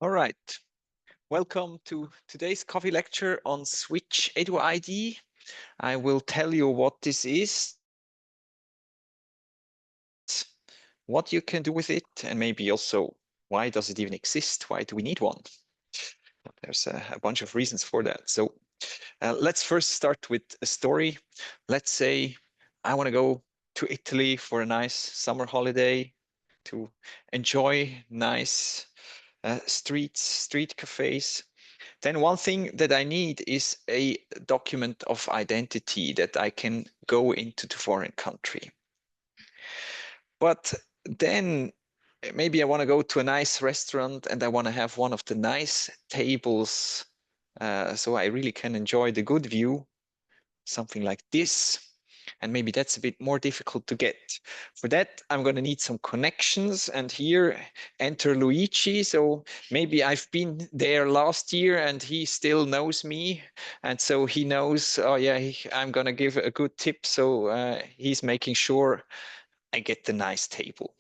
All right, welcome to today's coffee lecture on Switch edu-ID. I will tell you what this is, what you can do with it, and maybe also why does it even exist? Why do we need one? There's a bunch of reasons for that. So let's first start with a story. Let's say I want to go to Italy for a nice summer holiday to enjoy nice street cafes. Then one thing that I need is a document of identity that I can go into the foreign country. But then maybe I want to go to a nice restaurant and I want to have one of the nice tables so I really can enjoy the good view, something like this. And maybe that's a bit more difficult to get. For that, I'm going to need some connections. And here enter Luigi. So maybe I've been there last year and he still knows me. And so he knows, oh yeah, I'm going to give a good tip. So he's making sure I get the nice table.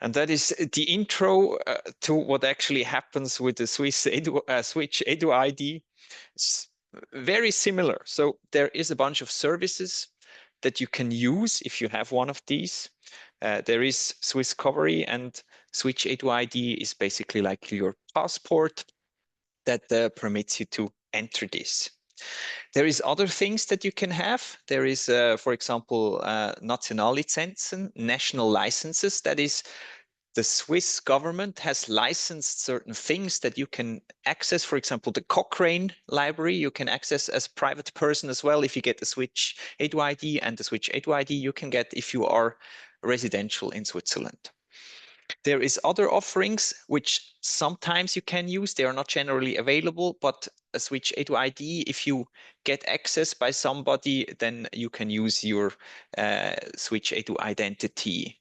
And that is the intro to what actually happens with the Switch edu-ID. It's very similar. So there is a bunch of services that you can use if you have one of these. There is Swisscovery and Switch edu-ID is basically like your passport that permits you to enter this. There is other things that you can have. There is, for example, Nationallizenzen, national licenses. That is, the Swiss government has licensed certain things that you can access. For example, the Cochrane library, you can access as a private person as well. If you get the Switch edu-ID and the Switch edu-ID, you can get if you are residential in Switzerland. There is other offerings which sometimes you can use. They are not generally available, but a Switch edu-ID, if you get access by somebody, then you can use your Switch edu identity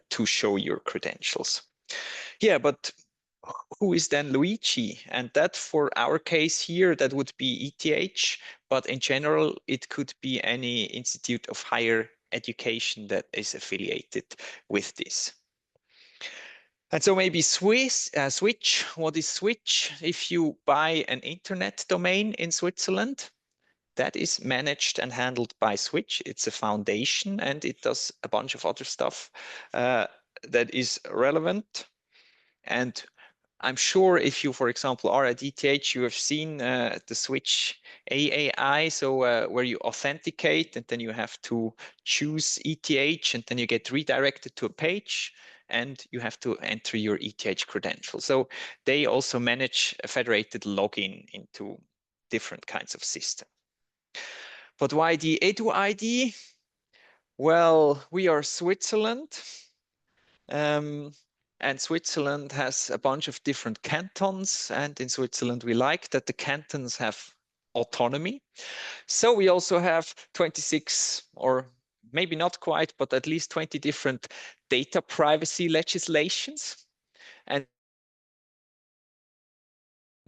to show your credentials. Yeah, but who is then Luigi? And that for our case here, that would be ETH, but in general, it could be any institute of higher education that is affiliated with this. And so maybe Switch, what is Switch? If you buy an internet domain in Switzerland, that is managed and handled by Switch. It's a foundation and it does a bunch of other stuff that is relevant. And I'm sure if you, for example, are at ETH, you have seen the Switch AAI, so where you authenticate and then you have to choose ETH and then you get redirected to a page and you have to enter your ETH credentials. So they also manage a federated login into different kinds of systems. But why the edu-ID? Well, we are Switzerland. And Switzerland has a bunch of different cantons. And in Switzerland, we like that the cantons have autonomy. So we also have 26, or maybe not quite, but at least 20 different data privacy legislations. And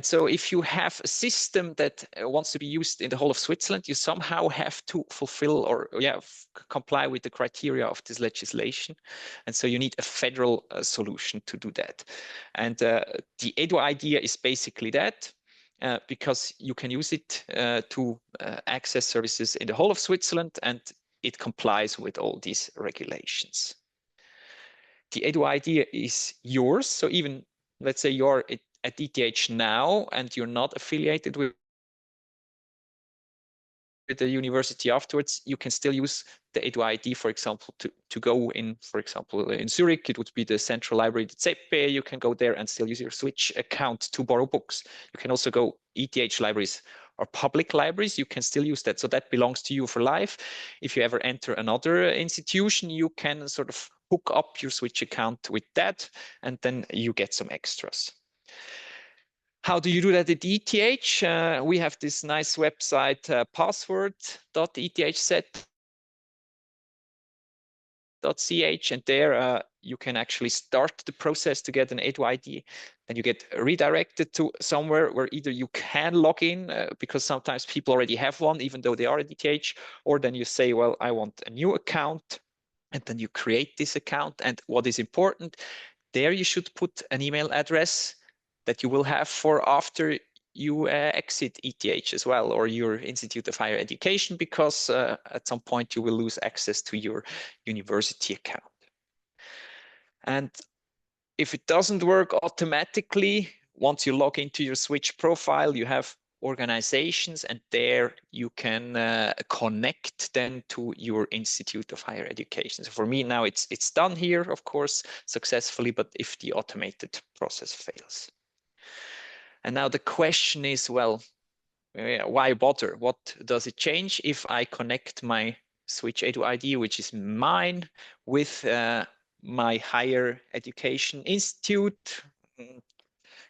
so if you have a system that wants to be used in the whole of Switzerland, you somehow have to fulfill or comply with the criteria of this legislation. And so you need a federal solution to do that. And the edu idea is basically that, because you can use it to access services in the whole of Switzerland, and it complies with all these regulations. The edu idea is yours. So even, let's say you're at ETH now and you're not affiliated with the university afterwards, you can still use the edu-ID, for example, to go in, for example, in Zurich, it would be the Central Library de Zeppe. You can go there and still use your Switch account to borrow books. You can also go ETH libraries or public libraries. You can still use that. So that belongs to you for life. If you ever enter another institution, you can sort of hook up your Switch account with that, and then you get some extras. How do you do that at ETH? We have this nice website, password.ethz.ch, and there you can actually start the process to get an edu-ID. Then you get redirected to somewhere where either you can log in, because sometimes people already have one, even though they are at ETH, or then you say, well, I want a new account, and then you create this account. And what is important, there you should put an email address that you will have for after you exit ETH as well, or your Institute of Higher Education, because at some point you will lose access to your university account. And if it doesn't work automatically, once you log into your Switch profile, you have organizations, and there you can connect then to your Institute of Higher Education. So for me now it's done here, of course, successfully, but if the automated process fails. And now the question is, well, why bother? What does it change if I connect my Switch edu-ID, which is mine, with my higher education institute?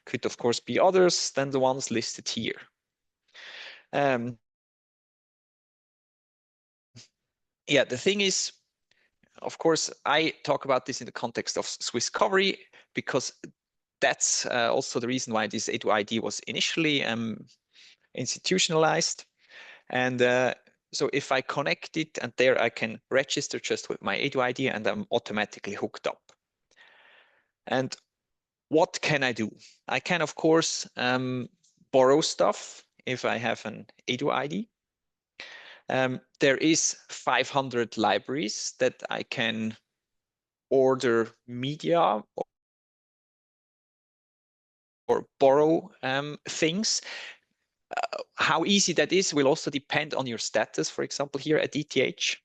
Could of course be others than the ones listed here. Yeah, the thing is, of course, I talk about this in the context of Swisscovery, because that's also the reason why this edu-ID was initially institutionalized. And so if I connect it, and there I can register just with my edu-ID, and I'm automatically hooked up. And what can I do? I can, of course, borrow stuff if I have an edu-ID. There is 500 libraries that I can order media or borrow things. How easy that is will also depend on your status, for example, here at ETH,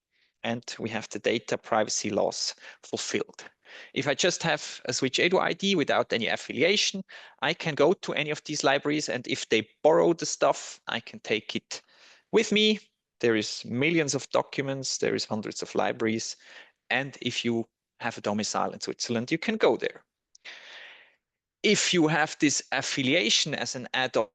and we have the data privacy laws fulfilled. If I just have a Switch edu-ID without any affiliation, I can go to any of these libraries, and if they borrow the stuff, I can take it with me. There is millions of documents, there is hundreds of libraries, and if you have a domicile in Switzerland, you can go there. If you have this affiliation as an add-on,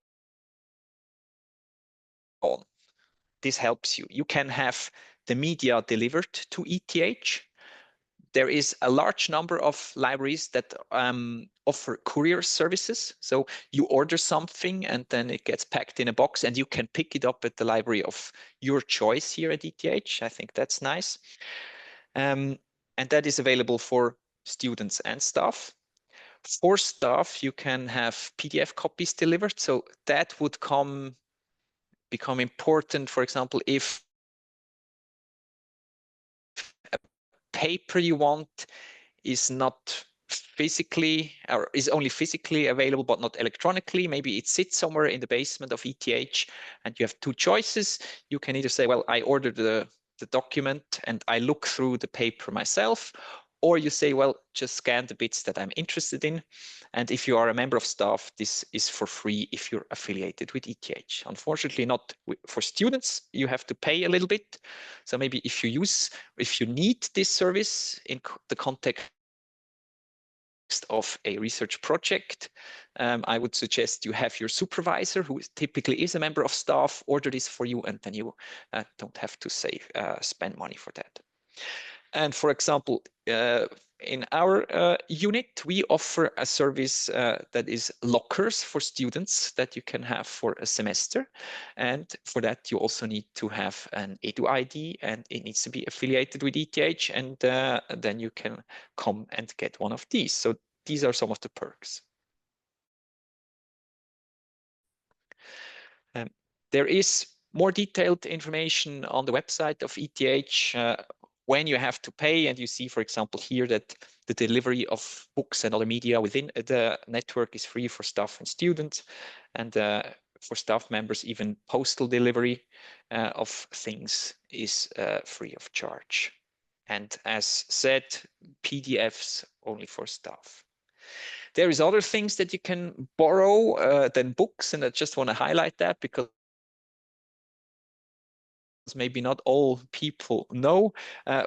this helps you. You can have the media delivered to ETH. There is a large number of libraries that offer courier services. So you order something and then it gets packed in a box and you can pick it up at the library of your choice here at ETH. I think that's nice. And that is available for students and staff. For staff, you can have PDF copies delivered. So that would become important, for example, if a paper you want is not physically, or is only physically available but not electronically. Maybe it sits somewhere in the basement of ETH and you have two choices. You can either say, well, I ordered the document and I look through the paper myself, or you say, well, just scan the bits that I'm interested in. And if you are a member of staff, this is for free if you're affiliated with ETH. Unfortunately, not for students. You have to pay a little bit. So maybe if you need this service in the context of a research project, I would suggest you have your supervisor, who typically is a member of staff, order this for you, and then you don't have to spend money for that. And for example, in our unit, we offer a service that is lockers for students that you can have for a semester. And for that, you also need to have an edu-ID, and it needs to be affiliated with ETH, and then you can come and get one of these. So these are some of the perks. There is more detailed information on the website of ETH when you have to pay, and you see, for example, here that the delivery of books and other media within the network is free for staff and students, and for staff members, even postal delivery of things is free of charge. And as said, PDFs only for staff. There is other things that you can borrow than books, and I just want to highlight that because maybe not all people know.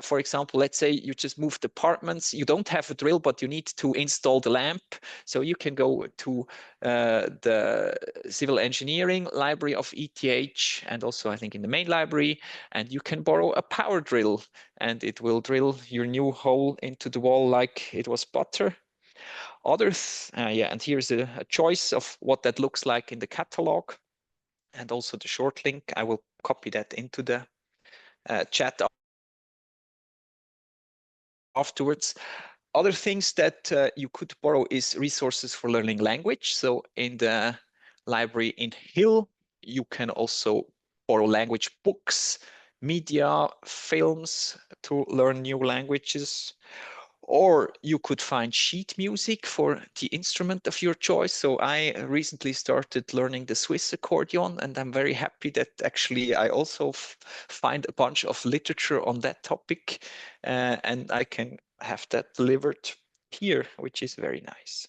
For example, let's say you just moved apartments, you don't have a drill, but you need to install the lamp. So you can go to the civil engineering library of ETH, and also I think in the main library, and you can borrow a power drill, and it will drill your new hole into the wall like it was butter. Others, yeah, and here's a choice of what that looks like in the catalog, and also the short link. I will copy that into the chat afterwards. Other things that you could borrow is resources for learning language. So in the library in Hill, you can also borrow language books, media, films to learn new languages. Or you could find sheet music for the instrument of your choice. So I recently started learning the Swiss accordion, and I'm very happy that actually I also find a bunch of literature on that topic, and I can have that delivered here, which is very nice.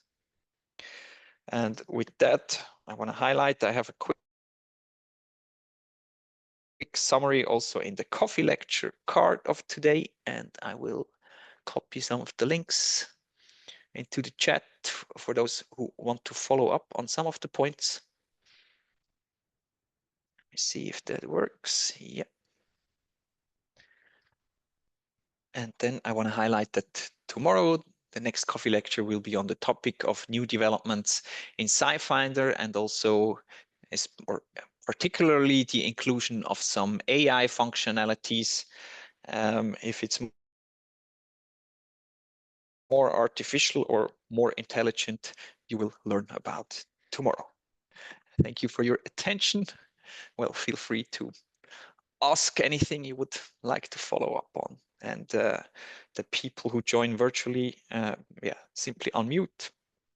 And with that, I want to highlight, I have a quick summary also in the coffee lecture card of today, and I will copy some of the links into the chat for those who want to follow up on some of the points. Let me see if that works. Yeah. And then I want to highlight that tomorrow, the next coffee lecture will be on the topic of new developments in SciFinder, and also particularly the inclusion of some AI functionalities. If it's more artificial or more intelligent, you will learn about tomorrow. Thank you for your attention. Well, feel free to ask anything you would like to follow up on. And the people who join virtually, simply unmute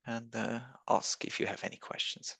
and ask if you have any questions.